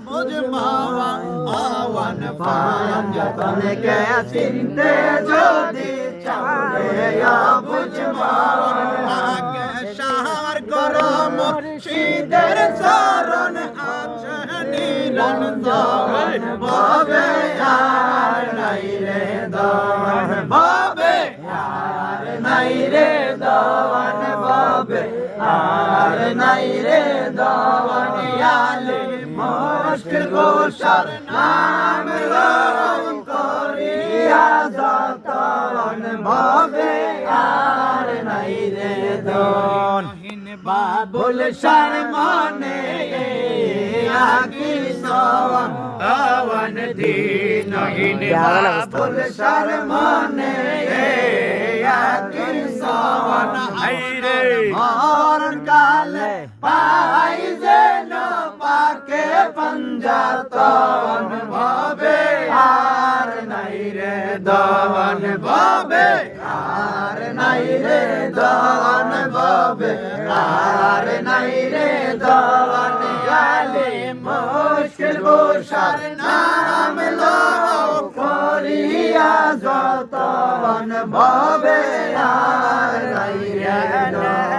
বুঝবাওয়া আওয়ান ফায়ান যতনকে চিনতে যদি চাহে বুঝবাওয়া আগে শাহর গরম শীতের চরণ আছে নিরঞ্জন ভাবে আর নাই রে দন ভাবে আর নাই রে দন ভাবে আর নাই রে দন আলে মুশকিল গোসার নাম রং করিয়া যতন ভাবে আর নাই রে দন বাবুল শার মনে আগি সওয়ান আওয়ান দিন বাবুল শার মনে আগি সওয়ান আইরে মরণ কালে পাই যেন পাকে পঞ্জাতন ভাবে আর নাই রে দন ভাবে আর নাই রে দন ভাবে আর নাই রে দন আলে মুশকিল গোসার নাম লো করিয়া যতন ভাবে আর নাই রে দন